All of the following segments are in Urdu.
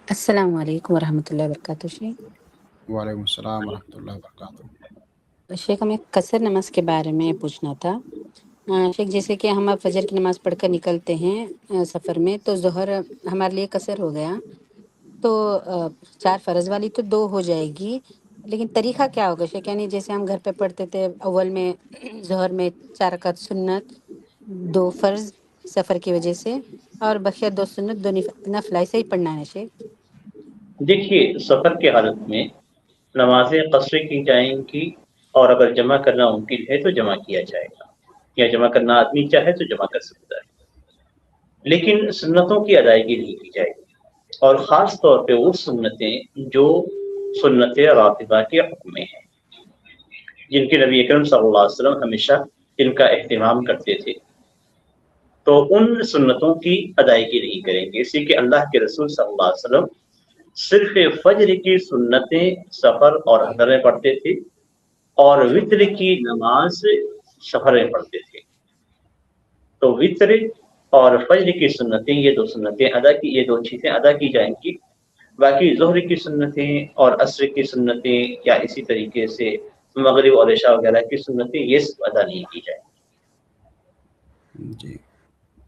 السلام علیکم ورحمۃ اللہ وبرکاتہ شیخ۔ وعلیکم السلام ورحمۃ اللہ وبرکاتہ۔ شیخ ہمیں قصر نماز کے بارے میں پوچھنا تھا۔ شیخ جیسے کہ ہم اب فجر کی نماز پڑھ کر نکلتے ہیں سفر میں، تو ظہر ہمارے لیے قصر ہو گیا، تو 4 فرض والی تو 2 ہو جائے گی، لیکن طریقہ کیا ہوگا شیخ؟ یعنی جیسے ہم گھر پہ پڑھتے تھے اول میں ظہر میں 4 رکعت سنت، 2 فرض سفر کی وجہ سے، اور بقیہ 2 سنت 2 نفل، ایسے ہی پڑھنا ہے شیخ؟ دیکھیے، سفر کی حالت میں نمازیں قصر کی جائیں گی، اور اگر جمع کرنا ممکن ہے تو جمع کیا جائے گا، یا جمع کرنا آدمی چاہے تو جمع کر سکتا ہے، لیکن سنتوں کی ادائیگی نہیں کی جائے گی، اور خاص طور پہ وہ سنتیں جو سنت راتبہ کے حکم میں ہیں، جن کے نبی اکرم صلی اللہ علیہ وسلم ہمیشہ ان کا اہتمام کرتے تھے، تو ان سنتوں کی ادائیگی نہیں کریں گے، اسی کہ اللہ کے رسول صلی اللہ علیہ وسلم صرف فجر کی سنتیں سفر اور حضر میں پڑھتے تھے، اور وطر کی نماز سفر میں پڑھتے تھے۔ تو وطر اور فجر کی سنتیں، یہ 2 سنتیں یہ 2 چیزیں ادا کی جائیں گی۔ باقی ظہر کی سنتیں اور عصر کی سنتیں، یا اسی طریقے سے مغرب اور عشاء وغیرہ کی سنتیں، یہ سب ادا نہیں کی جائیں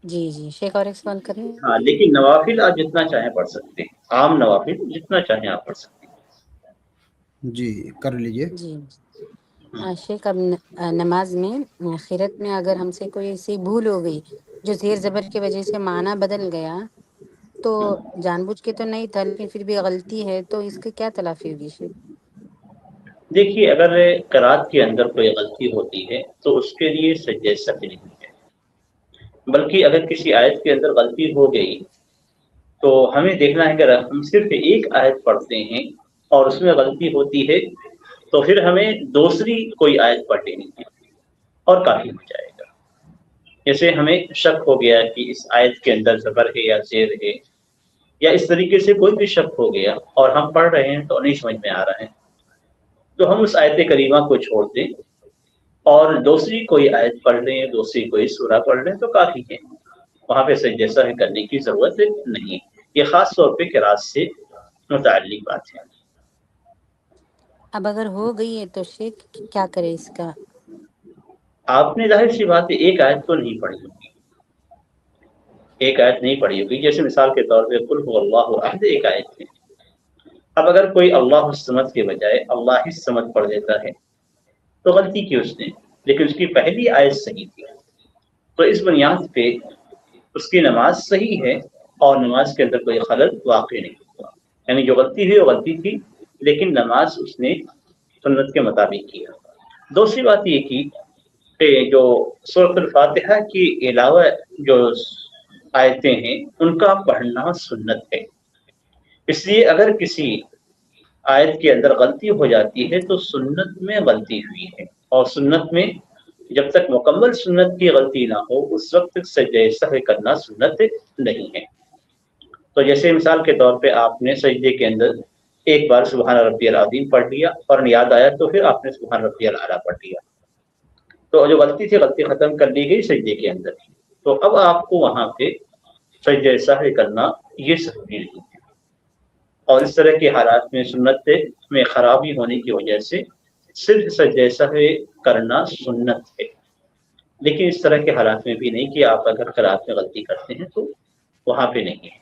جی جی شیخ، اور ایک سوال کریں؟ ہاں، لیکن نوافل آپ جتنا چاہیں پڑھ سکتے ہیں، عام نوافل جتنا چاہیں آپ پڑھ سکتے ہیں۔ جی کر لیجئے۔ جی شیخ، اب نماز میں خیرت میں اگر ہم سے کوئی ایسی بھول ہو گئی جو زیر زبر کی وجہ سے معنی بدل گیا، تو جان بوجھ کے تو نہیں تھا لیکن پھر بھی غلطی ہے، تو اس کی کیا تلافی ہوگی شیخ؟ دیکھیے، اگر قرات کے اندر کوئی غلطی ہوتی ہے تو اس کے لیے سجدہ سہو نہیں ہے، بلکہ اگر کسی آیت کے اندر غلطی ہو گئی تو ہمیں دیکھنا ہے کہ ہم صرف ایک آیت پڑھتے ہیں اور اس میں غلطی ہوتی ہے تو پھر ہمیں دوسری کوئی آیت پڑھ لینی ہے اور کافی ہو جائے گا۔ جیسے ہمیں شک ہو گیا کہ اس آیت کے اندر زبر ہے یا زیر ہے، یا اس طریقے سے کوئی بھی شک ہو گیا اور ہم پڑھ رہے ہیں تو نہیں سمجھ میں آ رہا ہے، تو ہم اس آیت کریمہ کو چھوڑ دیں اور دوسری کوئی آیت پڑھ لیں، دوسری کوئی سورہ پڑھ لیں تو کافی ہے، وہاں پہ سجدہ سہو کرنے کی ضرورت نہیں۔ یہ خاص طور پہ قرات سے متعلق بات ہے۔ اب اگر ہو گئی ہے تو شیخ کیا کرے اس کا؟ آپ نے ظاہر سی بات ہے ایک آیت تو نہیں پڑھی ہوگی، ایک آیت نہیں پڑھی ہوگی، جیسے مثال کے طور پہ قل هو اللہ احد ایک آیت ہے۔ اب اگر کوئی اللہ الصمد کے بجائے اللہ الصمد پڑھ دیتا ہے تو غلطی کی اس نے، لیکن اس کی پہلی آیت صحیح تھی، تو اس بنیاد پہ اس کی نماز صحیح ہے اور نماز کے اندر کوئی خلل واقع نہیں ہوا، یعنی جو غلطی ہوئی وہ غلطی تھی لیکن نماز اس نے سنت کے مطابق کیا۔ دوسری بات یہ کی کہ جو سورۃ الفاتحہ کے علاوہ جو آیتیں ہیں ان کا پڑھنا سنت ہے، اس لیے اگر کسی آیت کے اندر غلطی ہو جاتی ہے تو سنت میں غلطی ہوئی ہے، اور سنت میں جب تک مکمل سنت کی غلطی نہ ہو اس وقت تک سجدہ سہو کرنا سنت نہیں ہے۔ تو جیسے مثال کے طور پہ آپ نے سجدے کے اندر ایک بار سبحان ربی العظیم پڑھ لیا اور یاد آیا تو پھر آپ نے سبحان ربی الاعلیٰ پڑھ لیا، تو جو غلطی تھی غلطی ختم کر لی گئی سجدے کے اندر، تو اب آپ کو وہاں پہ سجدہ سہو کرنا یہ ضروری نہیں ہے، اور اس طرح کے حالات میں سنت میں خرابی ہونے کی وجہ سے صرف سجدہ سہو کرنا سنت ہے، لیکن اس طرح کے حالات میں بھی نہیں کہ آپ اگر قرات میں غلطی کرتے ہیں تو وہاں پہ نہیں ہے۔